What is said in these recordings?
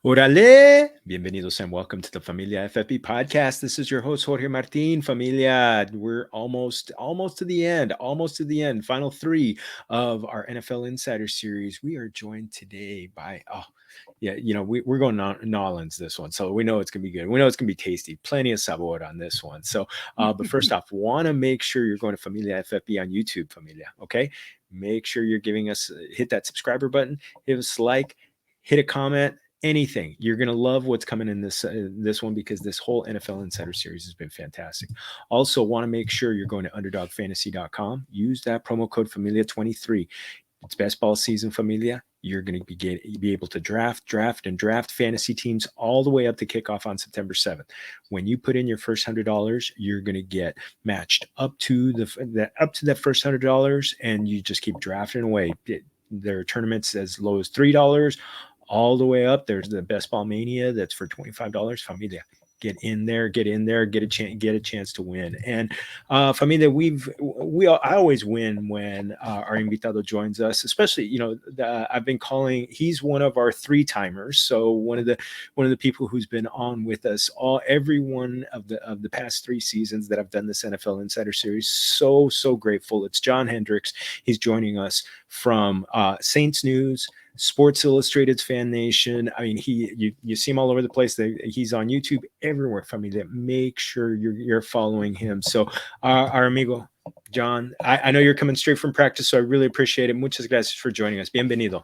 Orale! Bienvenidos and welcome to the Familia FFB podcast. This is your host, Jorge Martin. Familia, we're almost to the end, final three of our NFL Insider Series. We are joined today by, we're going Nolans this one, so we know it's going to be good. We know it's going to be tasty. Plenty of sabor on this one. So, but first off, want to make sure you're going to Familia FFB on YouTube, Familia, okay? Make sure you're giving us, hit that subscriber button, give us a like, hit a comment, anything. You're going to love what's coming in this one because this whole NFL Insider Series has been fantastic. Also, want to make sure you're going to underdogfantasy.com. Use that promo code Familia23. It's best ball season, Familia. You're going to be able to draft fantasy teams all the way up to kickoff on September 7th. When you put in your first $100, you're going to get matched up to that first $100, and you just keep drafting away. There are tournaments as low as $3. All the way up, there's the Best Ball Mania that's for $25. Familia, get in there, get a chance to win. And Familia, I always win when our invitado joins us. Especially, I've been calling. He's one of our three timers. So one of the people who's been on with us every one of the past three seasons that I've done this NFL Insider Series. So grateful. It's John Hendrix. He's joining us from Saints News, Sports Illustrated's Fan Nation. I mean, you see him all over the place. He's on YouTube everywhere. Familia, make sure you're following him. So, our amigo John, I know you're coming straight from practice, so I really appreciate it. Muchas gracias for joining us. Bienvenido.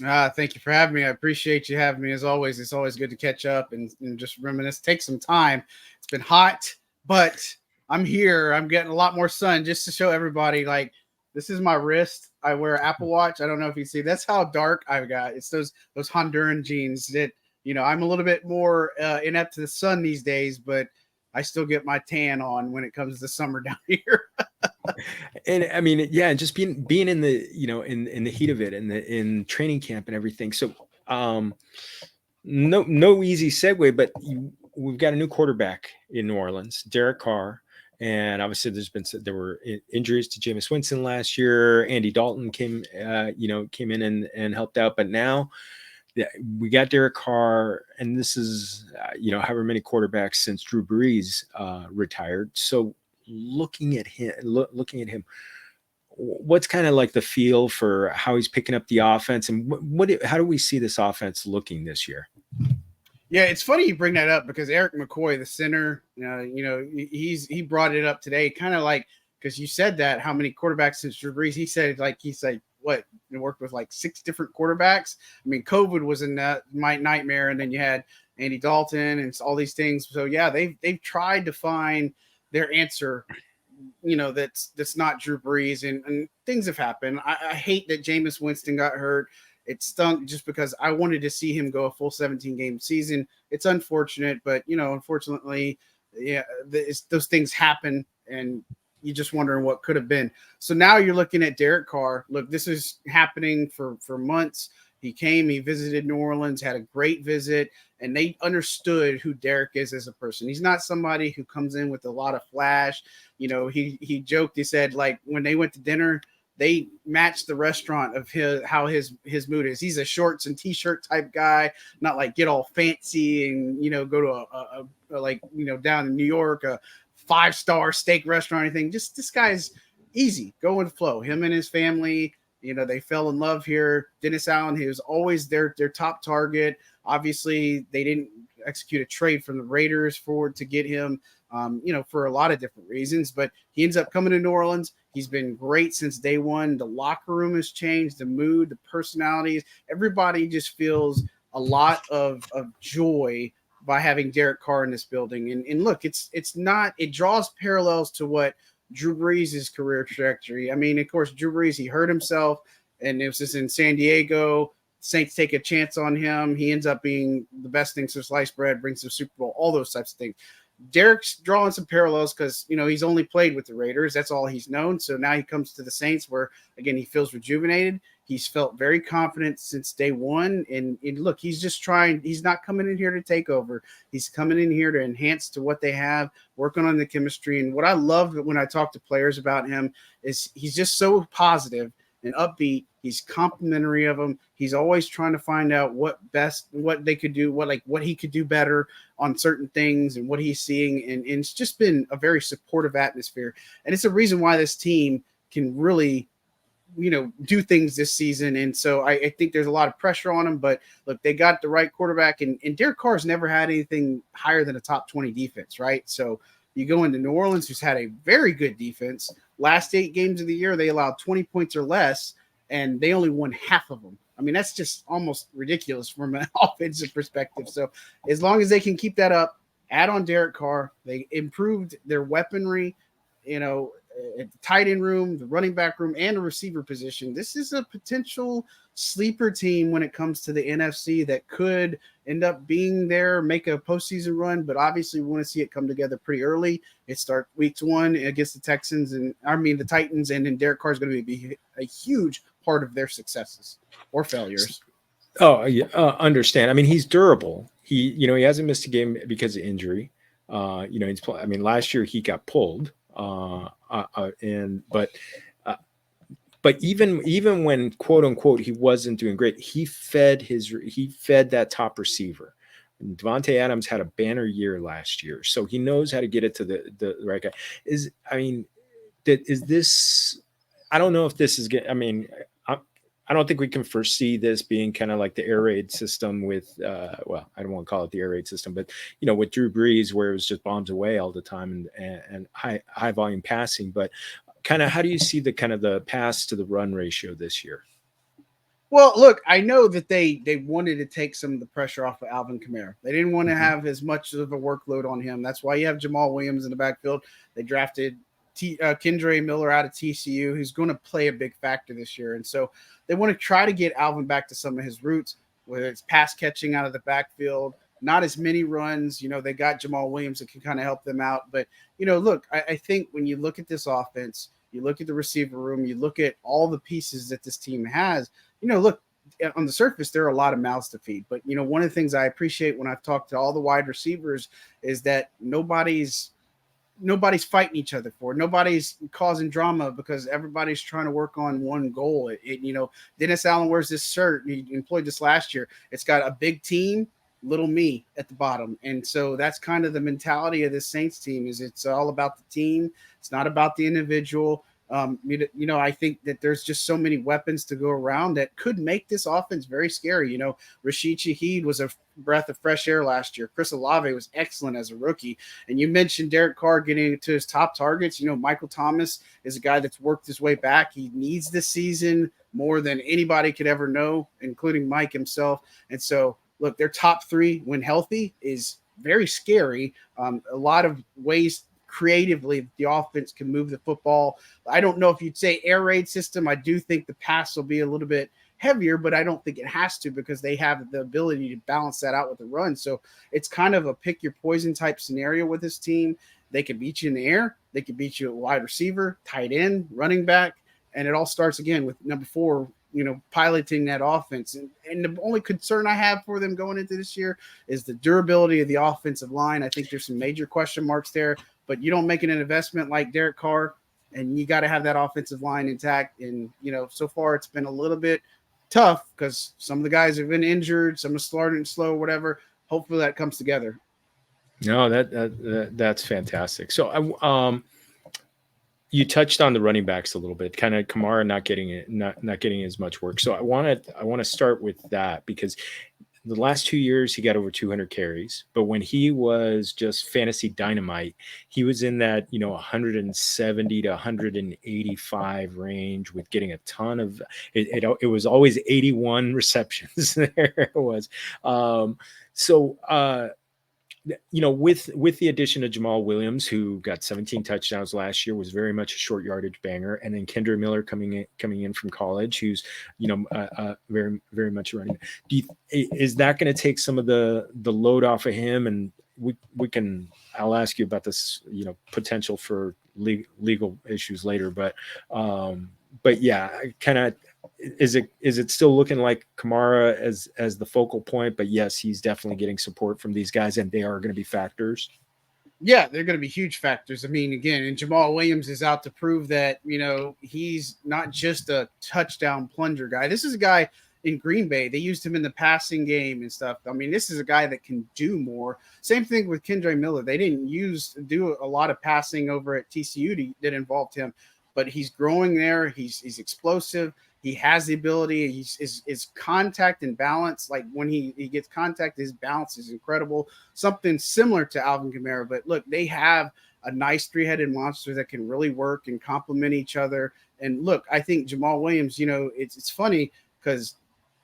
Thank you for having me. I appreciate you having me as always. It's always good to catch up and just reminisce. Take some time. It's been hot, but I'm here. I'm getting a lot more sun just to show everybody. Like, this is my wrist. I wear an Apple Watch. I don't know if you see. That's how dark I've got. It's those Honduran jeans that, I'm a little bit more inept to the sun these days, but I still get my tan on when it comes to summer down here. And I mean, yeah, just being in the, in the heat of it and in training camp and everything. So, no easy segue, but we've got a new quarterback in New Orleans, Derek Carr. And obviously, there were injuries to Jameis Winston last year. Andy Dalton came in and helped out. But now we got Derek Carr, and this is however many quarterbacks since Drew Brees retired. So looking at him, what's kind of like the feel for how he's picking up the offense, and how do we see this offense looking this year? Yeah, it's funny you bring that up because Eric McCoy, the center, he brought it up today, kind of like, because you said that how many quarterbacks since Drew Brees. He said what, he worked with like 6 different quarterbacks. I mean, COVID was in that nightmare, and then you had Andy Dalton and all these things. So yeah, they've tried to find their answer. That's not Drew Brees, and things have happened. I hate that Jameis Winston got hurt. It stunk just because I wanted to see him go a full 17-game season. It's unfortunate, but, unfortunately, yeah, those things happen, and you're just wondering what could have been. So now you're looking at Derek Carr. Look, this is happening for months. He came, he visited New Orleans, had a great visit, and they understood who Derek is as a person. He's not somebody who comes in with a lot of flash. He joked, he said, like, when they went to dinner, they matched the restaurant of how his mood is. He's a shorts and t-shirt type guy, not like get all fancy and, go to a down in New York, a 5-star steak restaurant or anything. Just this guy's easy, go with the flow. Him and his family, they fell in love here. Dennis Allen, he was always their top target. Obviously, they didn't execute a trade from the Raiders to get him, for a lot of different reasons, but he ends up coming to New Orleans. He's been great since day one. The locker room has changed, the mood, the personalities. Everybody just feels a lot of joy by having Derek Carr in this building. And look, it draws parallels to what Drew Brees' career trajectory. I mean, of course, Drew Brees, he hurt himself, and it was just in San Diego. Saints take a chance on him. He ends up being the best thing since sliced bread, brings the Super Bowl, all those types of things. Derek's drawing some parallels because, he's only played with the Raiders. That's all he's known. So now he comes to the Saints where, again, he feels rejuvenated. He's felt very confident since day one. And look, he's just trying. He's not coming in here to take over. He's coming in here to enhance to what they have, working on the chemistry. And what I love when I talk to players about him is he's just so positive and upbeat. He's complimentary of them. He's always trying to find out what they could do, what he could do better on certain things and what he's seeing. And it's just been a very supportive atmosphere. And it's a reason why this team can really, do things this season. And so I think there's a lot of pressure on them, but look, they got the right quarterback, and Derek Carr's never had anything higher than a top 20 defense, right? So you go into New Orleans, who's had a very good defense. Last 8 games of the year, they allowed 20 points or less, and they only won half of them. I mean, that's just almost ridiculous from an offensive perspective. So as long as they can keep that up, add on Derek Carr, they improved their weaponry, at the tight end room, the running back room, and the receiver position. This is a potential sleeper team when it comes to the NFC that could end up being there, make a postseason run, but obviously we want to see it come together pretty early. It starts week 1 against the Titans, and then Derek Carr is going to be a huge part of their successes or failures. Oh, yeah, understand. I mean, he's durable. He hasn't missed a game because of injury. Last year he got pulled. But even when quote unquote he wasn't doing great, he fed that top receiver. And Devontae Adams had a banner year last year, so he knows how to get it to the right guy. Is this? I don't know if this is good. I mean, I don't think we can foresee this being kind of like the air raid system with, I don't want to call it the air raid system, but, with Drew Brees, where it was just bombs away all the time and high volume passing. But kind of how do you see the pass to the run ratio this year? Well, look, I know that they wanted to take some of the pressure off of Alvin Kamara. They didn't want to have as much of a workload on him. That's why you have Jamaal Williams in the backfield. They drafted Kendre Miller out of TCU, who's going to play a big factor this year. And so they want to try to get Alvin back to some of his roots, whether it's pass catching out of the backfield, not as many runs. They got Jamaal Williams that can kind of help them out. But, look, I think when you look at this offense, you look at the receiver room, you look at all the pieces that this team has, look, on the surface, there are a lot of mouths to feed. But, one of the things I appreciate when I've talked to all the wide receivers is that nobody's fighting each other for it. Nobody's causing drama because everybody's trying to work on one goal. Dennis Allen wears this shirt. He employed this last year. It's got a big team, little me at the bottom. And so that's kind of the mentality of this Saints team is it's all about the team. It's not about the individual. I think that there's just so many weapons to go around that could make this offense very scary. Rashid Shaheed was a breath of fresh air last year. Chris Olave was excellent as a rookie. And you mentioned Derek Carr getting to his top targets. Michael Thomas is a guy that's worked his way back. He needs this season more than anybody could ever know, including Mike himself. And so, look, their top 3 when healthy is very scary. A lot of ways creatively the offense can move the football. I don't know if you'd say air raid system. I do think the pass will be a little bit heavier, but I don't think it has to because they have the ability to balance that out with the run. So it's kind of a pick your poison type scenario with this team. They can beat you in the air. They can beat you at wide receiver, tight end, running back. And it all starts again with number 4, piloting that offense. And the only concern I have for them going into this year is the durability of the offensive line. I think there's some major question marks there, but you don't make an investment like Derek Carr, and you got to have that offensive line intact. And, so far it's been a little bit tough because some of the guys have been injured, some are starting slow, whatever. Hopefully that comes together. No, that's fantastic. So you touched on the running backs a little bit, kind of Kamara not getting as much work. So I want to start with that because the last 2 years he got over 200 carries, but when he was just fantasy dynamite, he was in that 170 to 185 range with getting a ton of it was always 81 receptions. There it was. With the addition of Jamaal Williams, who got 17 touchdowns last year, was very much a short yardage banger, and then Kendre Miller coming in from college, who's very very much running. Is that going to take some of the load off of him? And I'll ask you about this potential for legal issues later, but yeah, kind of. Is it still looking like Kamara as the focal point? But yes, he's definitely getting support from these guys, and they are going to be factors. Yeah, they're going to be huge factors. I mean, again, and Jamaal Williams is out to prove that, he's not just a touchdown plunger guy. This is a guy in Green Bay. They used him in the passing game and stuff. I mean, this is a guy that can do more. Same thing with Kendre Miller. They didn't do a lot of passing over at TCU that involved him, but he's growing there. He's explosive. He has the ability. His contact and balance, like when he gets contact, his balance is incredible. Something similar to Alvin Kamara. But look, they have a nice three-headed monster that can really work and complement each other. And look, I think Jamaal Williams, it's funny because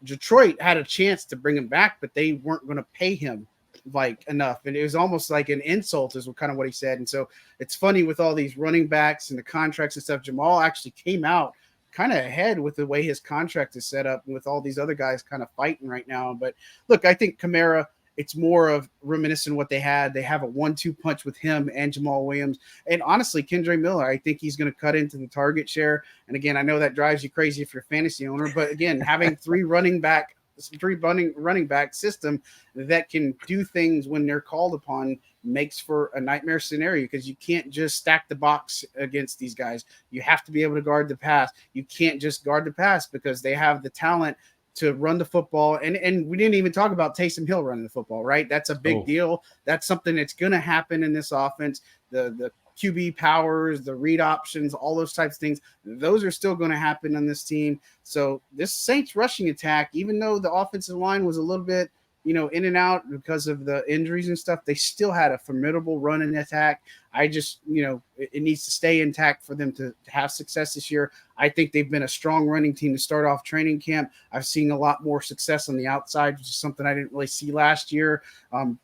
Detroit had a chance to bring him back, but they weren't going to pay him like enough. And it was almost like an insult is kind of what he said. And so it's funny with all these running backs and the contracts and stuff. Jamaal actually came out kind of ahead with the way his contract is set up and with all these other guys kind of fighting right now. But look, I think Kamara, it's more of reminiscent of what they had. They have a 1-2 punch with him and Jamaal Williams. And honestly, Kendre Miller, I think he's going to cut into the target share. And again, I know that drives you crazy if you're a fantasy owner, but again, having three running back system that can do things when they're called upon makes for a nightmare scenario because you can't just stack the box against these guys. You have to be able to guard the pass. You can't just guard the pass because they have the talent to run the football. And we didn't even talk about Taysom Hill running the football, right? That's a big deal. That's something that's going to happen in this offense. The QB powers, the read options, all those types of things, those are still going to happen on this team. So this Saints rushing attack, even though the offensive line was a little bit, in and out because of the injuries and stuff, they still had a formidable run and attack. I just, it needs to stay intact for them to have success this year. I think they've been a strong running team to start off training camp. I've seen a lot more success on the outside, which is something I didn't really see last year.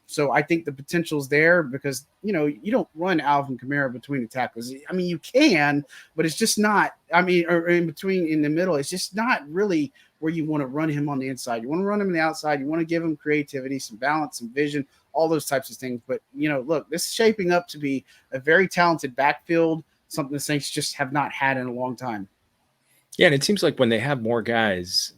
So I think the potential's there because, you don't run Alvin Kamara between the tackles. I mean, you can, but it's just not, or in the middle, it's just not really where you want to run him on the inside. You want to run him on the outside. You want to give him creativity, some balance, some vision, all those types of things. But, look, this is shaping up to be a very talented backfield, something the Saints just have not had in a long time. Yeah, and it seems like when they have more guys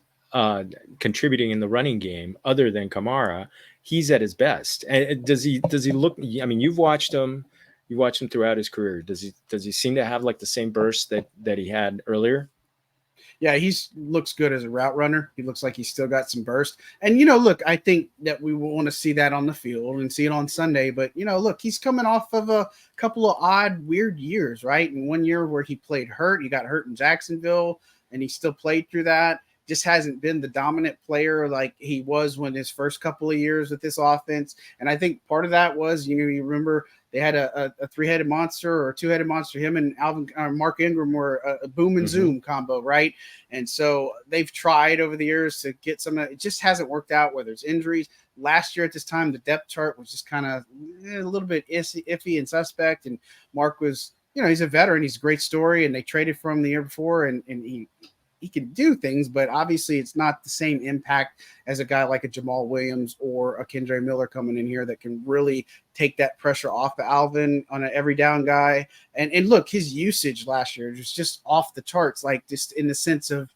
contributing in the running game other than Kamara, he's at his best. And does he look? I mean, you've watched him throughout his career. Does he seem to have like the same burst that he had earlier? Yeah, looks good as a route runner. He looks like he's still got some burst. And, look, I think that we will want to see that on the field and see it on Sunday. But, look, he's coming off of a couple of odd, weird years, right? And 1 year where he played hurt. He got hurt in Jacksonville, and he still played through that. Just hasn't been the dominant player like he was when his first couple of years with this offense. And I think part of that was, you remember – they had a three-headed monster or a two-headed monster. Him and Mark Ingram were a boom and zoom combo, right? And so they've tried over the years to get some. It just hasn't worked out, whether it's injuries. Last year at this time, the depth chart was just kind of a little bit iffy and suspect. And Mark was, he's a veteran. He's a great story. And they traded for him the year before, and he can do things, but obviously it's not the same impact as a guy like a Jamaal Williams or a Kendre Miller coming in here that can really take that pressure off of Alvin on an every down guy. And look, his usage last year was just off the charts, like just in the sense of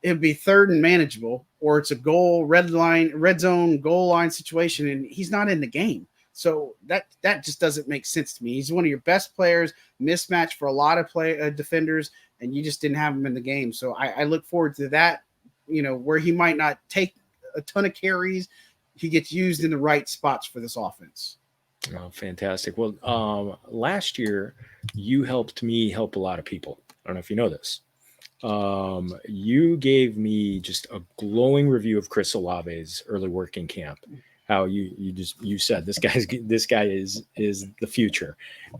it'd be third and manageable, or it's a red zone goal line situation, and he's not in the game. So that just doesn't make sense to me. He's one of your best players, mismatch for a lot of defenders, and you just didn't have him in the game. So I look forward to that, where he might not take a ton of carries. He gets used in the right spots for this offense. Oh, fantastic. Well, last year you helped me help a lot of people. I don't know if you know this. You gave me just a glowing review of Chris Olave's early work in camp. How you said this guy is the future,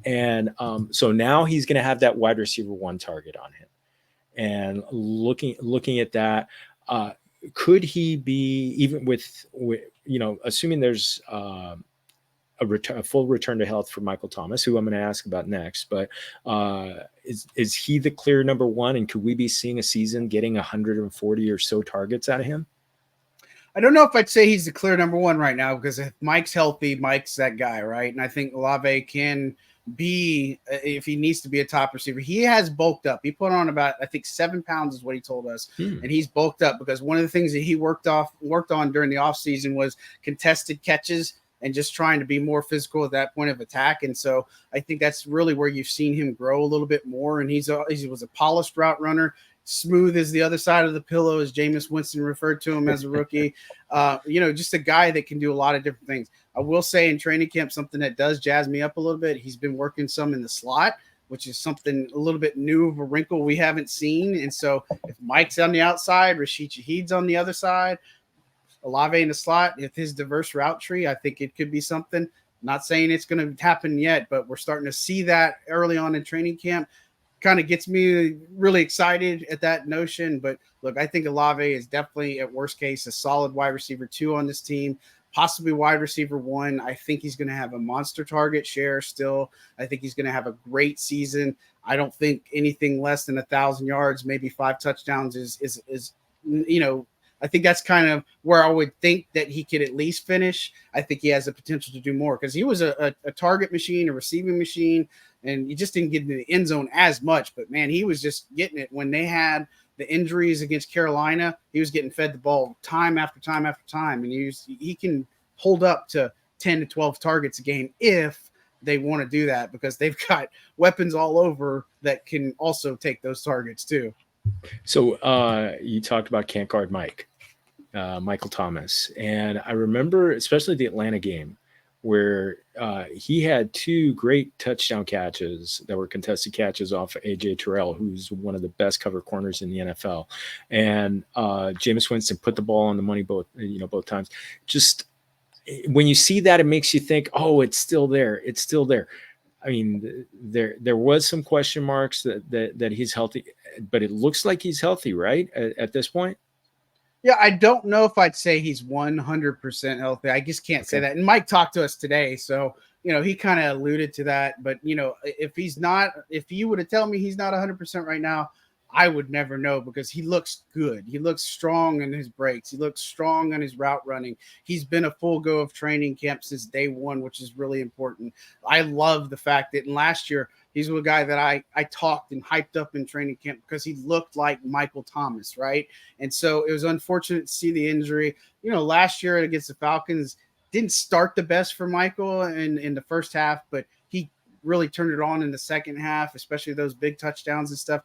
and so now he's going to have that wide receiver one target on him, and looking at that, could he be even with assuming there's a full return to health for Michael Thomas, who I'm going to ask about next, but is he the clear number one, and could we be seeing a season getting 140 or so targets out of him? I don't know if I'd say he's the clear number one right now, because if Mike's healthy, Mike's that guy, right? And I think Olave can be, if he needs to be a top receiver. He has bulked up. He put on about, I think, 7 pounds is what he told us. And he's bulked up because one of the things that he worked on during the offseason was contested catches. and just trying to be more physical at that point of attack. And so I think that's really where you've seen him grow a little bit more. And he was a polished route runner, smooth as the other side of the pillow, as Jameis Winston referred to him as a rookie. Just a guy that can do a lot of different things. I will say in training camp, something that does jazz me up a little bit, he's been working some in the slot, which is something a little bit new of a wrinkle we haven't seen. And so if Mike's on the outside, Rashid Shaheed's on the other side, Olave in the slot, with his diverse route tree, I think it could be something. Not saying it's going to happen yet, but we're starting to see that early on in training camp. Kind of gets me really excited at that notion. But look, I think Olave is definitely, at worst case, a solid wide receiver 2 on this team, possibly wide receiver 1. I think he's going to have a monster target share still. I think he's going to have a great season. I don't think anything less than 1,000 yards, maybe 5 touchdowns is I think that's kind of where I would think that he could at least finish. I think he has the potential to do more because he was a target machine, a receiving machine, and he just didn't get into the end zone as much. But, man, he was just getting it. When they had the injuries against Carolina, he was getting fed the ball time after time after time, and he can hold up to 10 to 12 targets a game if they want to do that, because they've got weapons all over that can also take those targets too. So you talked about can't guard Michael Thomas. And I remember especially the Atlanta game where he had 2 great touchdown catches that were contested catches off of A.J. Terrell, who's one of the best cover corners in the NFL. And Jameis Winston put the ball on the money both times. Just when you see that, it makes you think, oh, it's still there. It's still there. I mean, there was some question marks that he's healthy, but it looks like he's healthy, right, at this point? Yeah, I don't know if I'd say he's 100% healthy. I just can't say that. And Mike talked to us today, so he kind of alluded to that. But if you would have told me he's not 100% right now, I would never know, because he looks good. He looks strong in his breaks. He looks strong on his route running. He's been a full go of training camp since day one, which is really important. I love the fact that last year he's a guy that I talked and hyped up in training camp because he looked like Michael Thomas, right? And so it was unfortunate to see the injury. Last year against the Falcons, didn't start the best for Michael in the first half, but he really turned it on in the second half, especially those big touchdowns and stuff.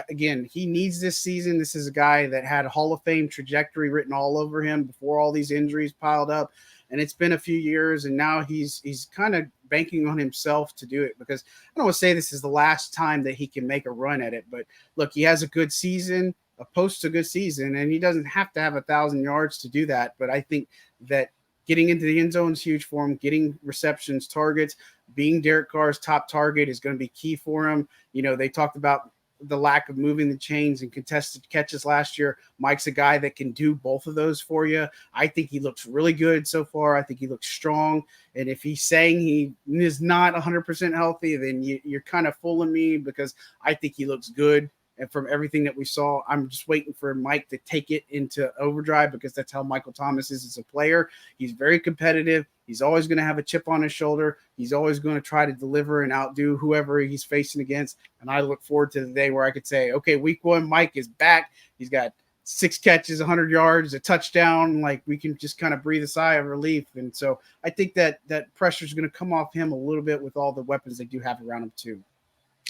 Again, he needs this season. This is a guy that had a Hall of Fame trajectory written all over him before all these injuries piled up. And it's been a few years, and now he's kind of banking on himself to do it, because I don't want to say this is the last time that he can make a run at it. But look, he has a good season, a good season, and he doesn't have to have 1,000 yards to do that. But I think that getting into the end zone is huge for him. Getting receptions, targets, being Derek Carr's top target is going to be key for him. They talked about the lack of moving the chains and contested catches last year. Mike's a guy that can do both of those for you. I think he looks really good so far. I think he looks strong. And if he's saying he is not 100% healthy, then you're kind of fooling me, because I think he looks good. And from everything that we saw, I'm just waiting for Mike to take it into overdrive, because that's how Michael Thomas is as a player. He's very competitive. He's always going to have a chip on his shoulder. He's always going to try to deliver and outdo whoever he's facing against. And I look forward to the day where I could say, okay, week 1, Mike is back. He's got 6 catches, 100 yards, a touchdown. Like, we can just kind of breathe a sigh of relief. And so I think that pressure is going to come off him a little bit with all the weapons they do have around him too.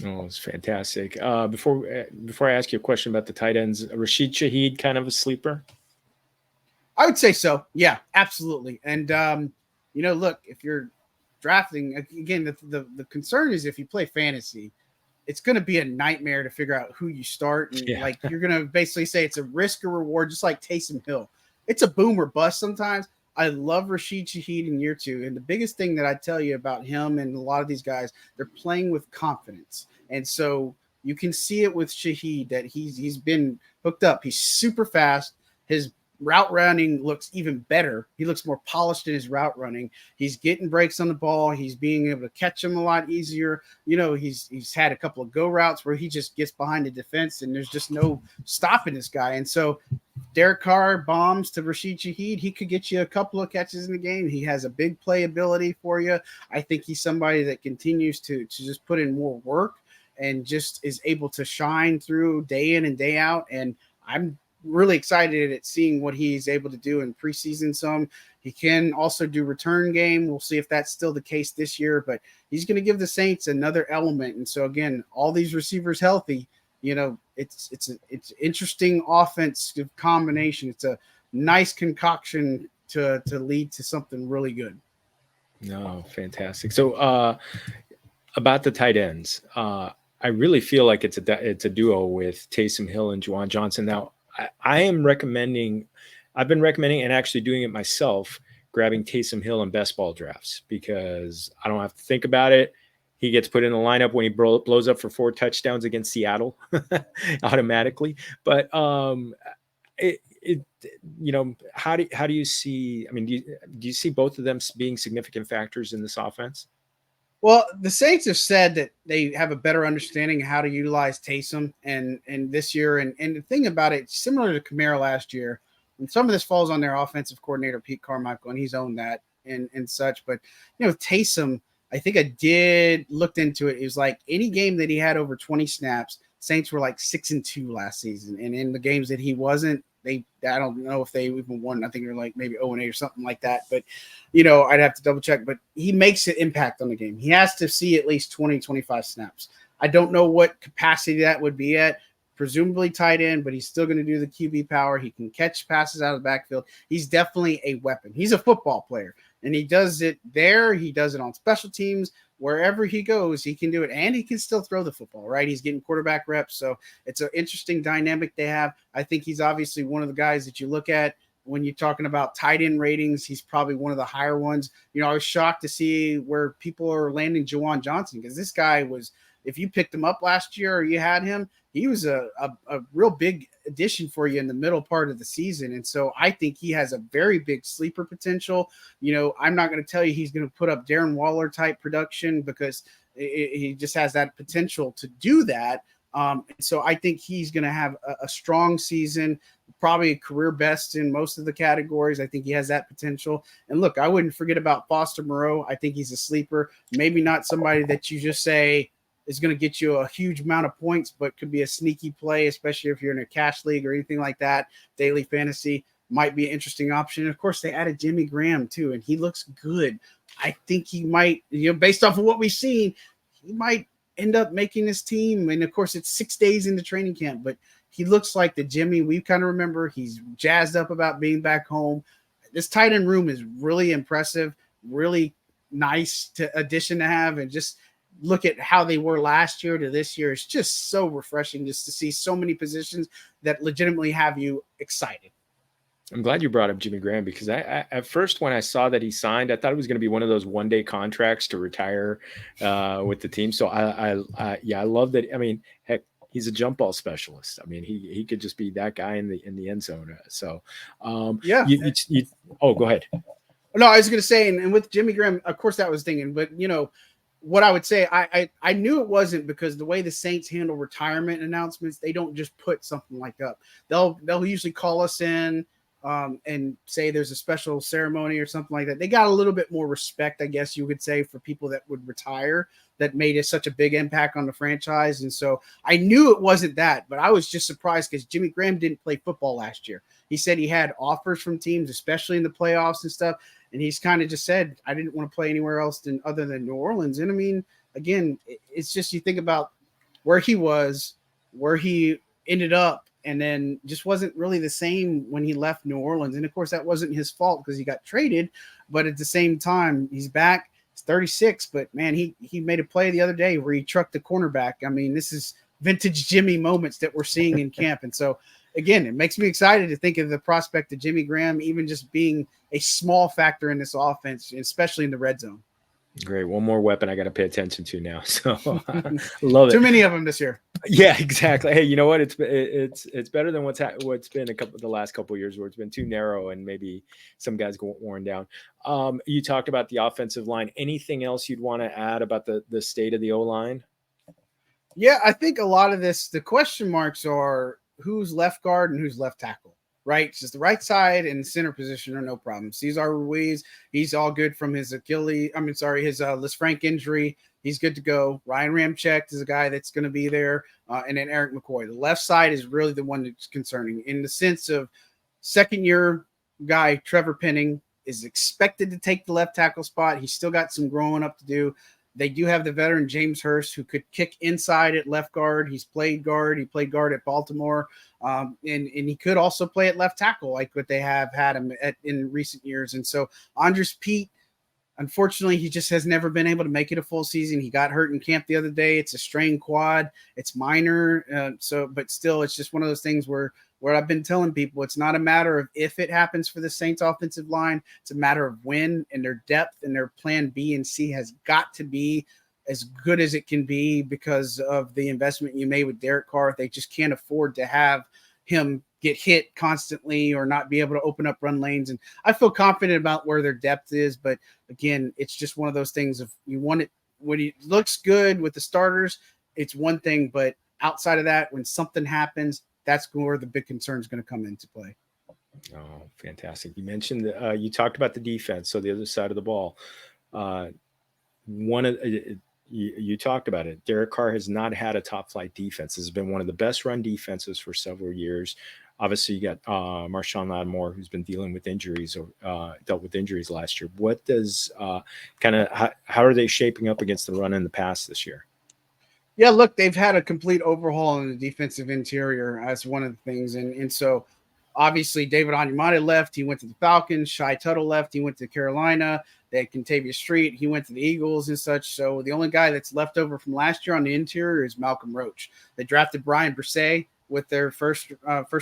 Oh, it's fantastic. Before I ask you a question about the tight ends, Rashid Shaheed, kind of a sleeper? I would say so. Yeah, absolutely. And, look, if you're drafting, again, the concern is if you play fantasy, it's going to be a nightmare to figure out who you start. And you're going to basically say it's a risk or reward, just like Taysom Hill. It's a boom or bust sometimes. I love Rashid Shaheed in year 2. And the biggest thing that I tell you about him and a lot of these guys, they're playing with confidence. And so you can see it with Shaheed that he's been hooked up. He's super fast. His route running looks even better. He looks more polished in his route running. He's getting breaks on the ball. He's being able to catch them a lot easier. He's had a couple of go routes where he just gets behind the defense and there's just no stopping this guy. And so Derek Carr bombs to Rashid Shaheed. He could get you a couple of catches in the game. He has a big playability for you. I think he's somebody that continues to just put in more work and just is able to shine through day in and day out. And I'm really excited at seeing what he's able to do in preseason. He can also do return game. We'll see if that's still the case this year, but he's going to give the Saints another element. And so again, all these receivers healthy, it's interesting offensive combination. It's a nice concoction to lead to something really good. No, fantastic. So about the tight ends, I really feel like it's a duo with Taysom Hill and Juwan Johnson. Now, I've been recommending and actually doing it myself, grabbing Taysom Hill in best ball drafts because I don't have to think about it. He gets put in the lineup when he blows up for 4 touchdowns against Seattle automatically. But how do you see? I mean, do you see both of them being significant factors in this offense? Well, the Saints have said that they have a better understanding of how to utilize Taysom and this year. And the thing about it, similar to Kamara last year, and some of this falls on their offensive coordinator, Pete Carmichael, and he's owned that and such. But, Taysom, I think I looked into it. It was like any game that he had over 20 snaps, Saints were like 6-2 last season. And in the games that he wasn't, I don't know if they even won. I think they're like maybe 0-8 or something like that. But, I'd have to double check. But he makes an impact on the game. He has to see at least 20, 25 snaps. I don't know what capacity that would be at. Presumably tight end, but he's still going to do the QB power. He can catch passes out of the backfield. He's definitely a weapon. He's a football player, and he does it there. He does it on special teams. Wherever he goes, he can do it, and he can still throw the football, right? He's getting quarterback reps, so it's an interesting dynamic they have. I think he's obviously one of the guys that you look at when you're talking about tight end ratings. He's probably one of the higher ones. I was shocked to see where people are landing Juwan Johnson because this guy was, if you picked him up last year or you had him, he was a real big addition for you in the middle part of the season. And so I think he has a very big sleeper potential. I'm not going to tell you he's going to put up Darren Waller type production because he just has that potential to do that. So I think he's going to have a strong season, probably a career best in most of the categories. I think he has that potential. And look, I wouldn't forget about Foster Moreau. I think he's a sleeper, maybe not somebody that you just say is going to get you a huge amount of points, but could be a sneaky play, especially if you're in a cash league or anything like that. Daily fantasy might be an interesting option. And of course, they added Jimmy Graham too, and he looks good. I think he might, based off of what we've seen, he might end up making this team. And of course, it's 6 days into training camp, but he looks like the Jimmy we kind of remember. He's jazzed up about being back home. This tight end room is really impressive, really nice addition to have, and just look at how they were last year to this year. It's just so refreshing just to see so many positions that legitimately have you excited. I'm glad you brought up Jimmy Graham because I at first when I saw that he signed, I thought it was going to be one of those one-day contracts to retire with the team. So I love that. I mean, heck, he's a jump ball specialist. I mean, he could just be that guy in the end zone. So yeah. Go ahead. No, I was going to say, and with Jimmy Graham, of course, that was thinking, but what I would say, I knew it wasn't because the way the Saints handle retirement announcements, they don't just put something like up. They'll usually call us in and say there's a special ceremony or something like that. They got a little bit more respect, I guess you could say, for people that would retire that made such a big impact on the franchise. And so I knew it wasn't that, but I was just surprised because Jimmy Graham didn't play football last year. He said he had offers from teams, especially in the playoffs and stuff. And he's kind of just said, I didn't want to play anywhere else other than New Orleans. And I mean, again, it's just, you think about where he was, where he ended up, and then just wasn't really the same when he left New Orleans. And of course, that wasn't his fault because he got traded. But at the same time, he's back. He's 36. But man, he made a play the other day where he trucked the cornerback. I mean, this is vintage Jimmy moments that we're seeing in camp. And so, again, it makes me excited to think of the prospect of Jimmy Graham even just being a small factor in this offense, especially in the red zone. Great. One more weapon I got to pay attention to now. So love it. Too many of them this year. Yeah, exactly. Hey, you know what? It's better than what's been the last couple of years where it's been too narrow and maybe some guys go worn down. You talked about the offensive line. Anything else you'd want to add about the state of the O-line? Yeah, I think a lot of this, the question marks are who's left guard and who's left tackle. Right, just the right side and center position are no problem. Cesar Ruiz, he's all good from his Lisfranc injury. He's good to go. Ryan Ramczyk is a guy that's going to be there. And then Eric McCoy. The left side is really the one that's concerning in the sense of second-year guy Trevor Penning is expected to take the left tackle spot. He's still got some growing up to do. They do have the veteran James Hurst, who could kick inside at left guard. He's played guard. He played guard at Baltimore. And he could also play at left tackle like what they have had him at in recent years. And so Andres Pete, unfortunately, he just has never been able to make it a full season. He got hurt in camp the other day. It's a strained quad. It's minor. But still, it's just one of those things where I've been telling people it's not a matter of if it happens for the Saints offensive line. It's a matter of when, and their depth and their plan B and C has got to be as good as it can be because of the investment you made with Derek Carr. They just can't afford to have him get hit constantly or not be able to open up run lanes. And I feel confident about where their depth is, but again, it's just one of those things of you want it when it looks good with the starters, it's one thing, but outside of that, when something happens, that's where the big concern is going to come into play. Oh, fantastic. You mentioned, you talked about the defense. So the other side of the ball, you talked about it. Derek Carr has not had a top flight defense. This has been one of the best run defenses for several years. Obviously, you got Marshawn Lattimore, who's been dealing with injuries or dealt with injuries last year. What does how are they shaping up against the run and the pass this year? Yeah, look, they've had a complete overhaul in the defensive interior as one of the things. And so obviously David Onyemata left. He went to the Falcons. Shai Tuttle left. He went to Carolina. They had Contavious Street. He went to the Eagles and such. So the only guy that's left over from last year on the interior is Malcolm Roach. They drafted Brian Brisset with their first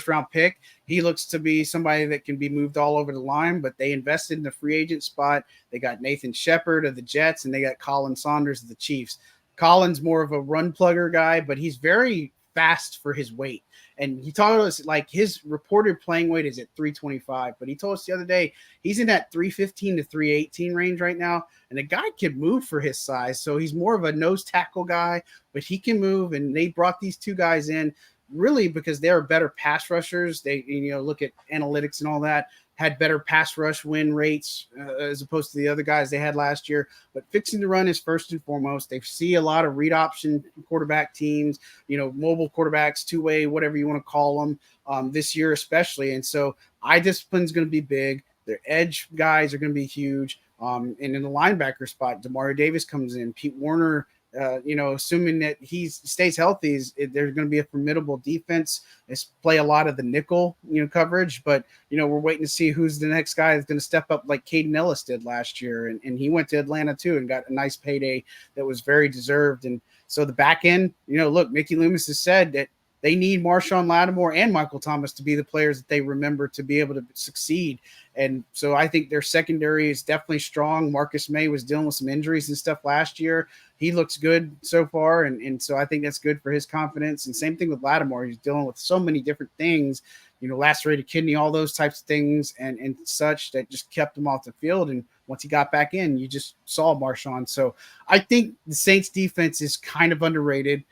round pick. He looks to be somebody that can be moved all over the line, but they invested in the free agent spot. They got Nathan Shepard of the Jets, and they got Colin Saunders of the Chiefs. Colin's more of a run plugger guy, but he's very fast for his weight. And he told us like his reported playing weight is at 325, but he told us the other day he's in that 315 to 318 range right now. And the guy can move for his size. So he's more of a nose tackle guy, but he can move. And they brought these two guys in really because they're better pass rushers. They, look at analytics and all that, had better pass rush win rates as opposed to the other guys they had last year. But fixing the run is first and foremost. They see a lot of read option quarterback teams, mobile quarterbacks, two-way, whatever you want to call them, this year especially. And so eye discipline is going to be big. Their edge guys are going to be huge. And in the linebacker spot, Demario Davis comes in. Pete Werner, assuming that he stays healthy, there's going to be a formidable defense. It's play a lot of the nickel, coverage, but we're waiting to see who's the next guy that's going to step up like Caden Ellis did last year. And he went to Atlanta too and got a nice payday that was very deserved. And so the back end, look, Mickey Loomis has said that they need Marshawn Lattimore and Michael Thomas to be the players that they remember to be able to succeed. And so I think their secondary is definitely strong. Marcus May was dealing with some injuries and stuff last year. He looks good so far. And so I think that's good for his confidence. And same thing with Lattimore. He's dealing with so many different things, lacerated kidney, all those types of things and such that just kept him off the field. And once he got back in, you just saw Marshawn. So I think the Saints defense is kind of underrated.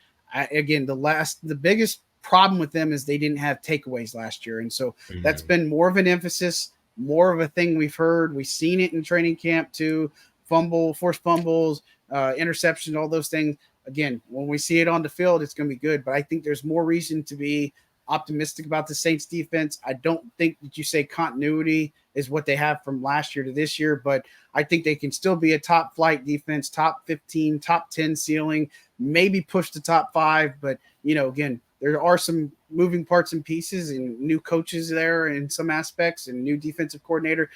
Again, the biggest problem with them is they didn't have takeaways last year. And so that's been more of an emphasis, more of a thing we've heard. We've seen it in training camp too. Forced fumbles, interceptions, all those things. Again, when we see it on the field, it's going to be good. But I think there's more reason to be optimistic about the Saints defense. I don't think that you say continuity is what they have from last year to this year, but I think they can still be a top flight defense, top 15, top 10 ceiling, maybe push the top 5. But, again, there are some moving parts and pieces and new coaches there in some aspects and new defensive coordinator.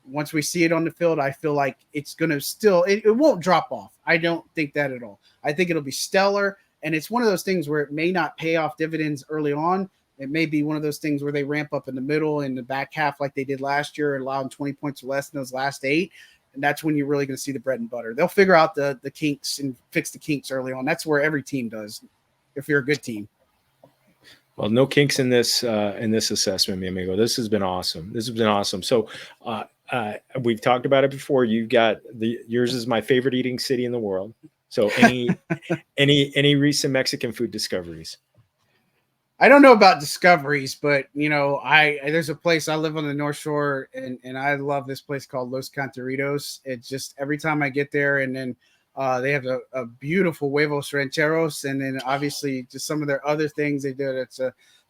Once we see it on the field, I feel like it's going to still, it won't drop off. I don't think that at all. I think it'll be stellar. And it's one of those things where it may not pay off dividends early on. It may be one of those things where they ramp up in the middle and the back half like they did last year, allowing 20 points or less in those last 8. And that's when you're really going to see the bread and butter. They'll figure out the kinks and fix the kinks early on. That's where every team does, if you're a good team. Well, no kinks in this assessment, mi amigo. This has been awesome. So we've talked about it before. You've got yours is my favorite eating city in the world. So any recent Mexican food discoveries? I don't know about discoveries, but there's a place I live on the North Shore, and I love this place called Los Canteritos. It's just every time I get there, and then They have a beautiful huevos rancheros, and then obviously just some of their other things they do. It's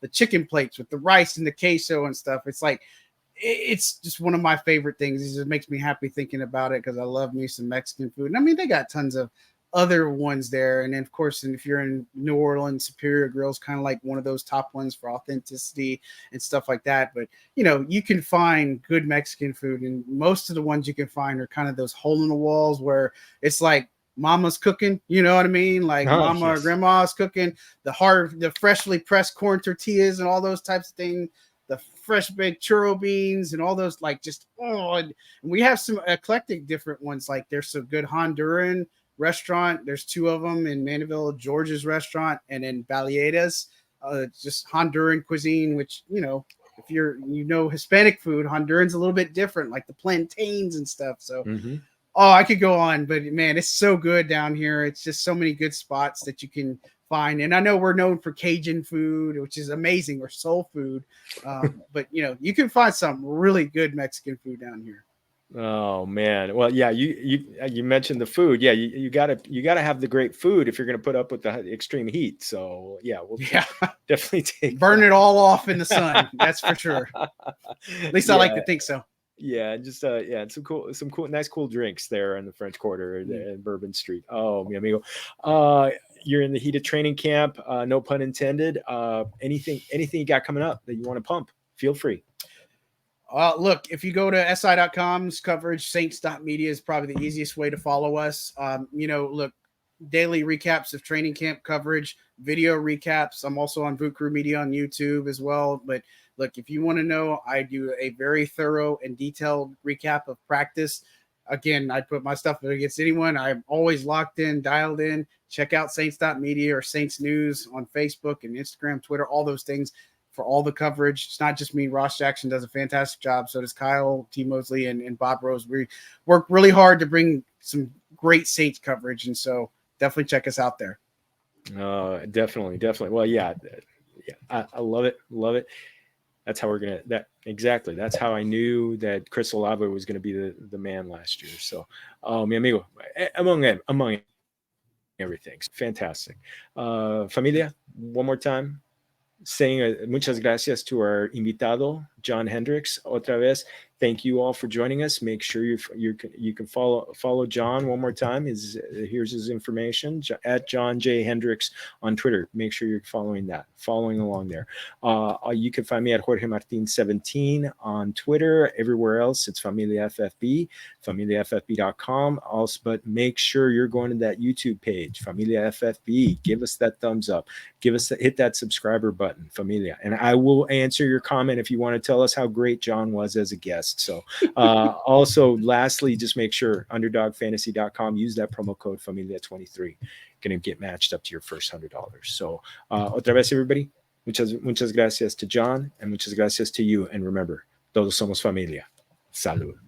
the chicken plates with the rice and the queso and stuff. It's like it's just one of my favorite things. It just makes me happy thinking about it because I love me some Mexican food. And I mean, they got tons of other ones there. And then, of course, and if you're in New Orleans, Superior Grill's kind of like one of those top ones for authenticity and stuff like that. But, you know, you can find good Mexican food. And most of the ones you can find are kind of those hole in the walls where it's like mama's cooking, you know what I mean? Like mama or grandma's cooking the freshly pressed corn tortillas and all those types of things. The fresh baked churro beans and all those, like, just and we have some eclectic different ones. Like there's some good Honduran restaurant. There's two of them in Mandeville, George's restaurant, and in Balieda's, just Honduran cuisine. Which, you know, if you're Hispanic food, Honduran's a little bit different, like the plantains and stuff. So I could go on, but man, it's so good down here. It's just so many good spots that you can find. And I know we're known for Cajun food, which is amazing, or soul food. But you know, you can find some really good Mexican food down here. Oh man. Well, yeah, you mentioned the food. Yeah, you gotta have the great food if you're gonna put up with the extreme heat. So yeah, we'll definitely burn it all off in the sun. That's for sure. At least I like to think so. Yeah, just and some cool nice cool drinks there in the French Quarter and Bourbon Street. Oh, mi amigo. You're in the heat of training camp, no pun intended. Anything you got coming up that you want to pump? Feel free. Look, if you go to si.com's coverage, saints.media is probably the easiest way to follow us. Look, daily recaps of training camp coverage, video recaps. I'm also on Boot Crew Media on YouTube as well. But look, if you want to know, I do a very thorough and detailed recap of practice. Again, I put my stuff against anyone. I'm always locked in, dialed in. Check out saints.media or Saints News on Facebook and Instagram, Twitter, all those things for all the coverage. It's not just me. Ross Jackson does a fantastic job. So does Kyle T. Mosley and Bob Rose. We work really hard to bring some great Saints coverage. And so definitely check us out there. Definitely. Well, yeah. I love it. That's how exactly. That's how I knew that Chris Olave was going to be the man last year. So, mi amigo, among everything. Fantastic. Familia, one more time, saying muchas gracias to our invitado, John Hendrix, otra vez. Thank you all for joining us. Make sure you can follow John one more time. Here's his information at John J. Hendrix on Twitter. Make sure you're following along there. You can find me at Jorge Martin 17 on Twitter. Everywhere else, it's Familia FFB, FamiliaFFB.com. Also, but make sure you're going to that YouTube page, Familia FFB. Give us that thumbs up. Hit that subscriber button, Familia, and I will answer your comment if you want to tell us how great John was as a guest. So also, lastly, just make sure underdogfantasy.com, use that promo code Familia23. Going to get matched up to your first $100. So otra vez, everybody, muchas gracias to John, and muchas gracias to you. And remember, todos somos familia. Salud.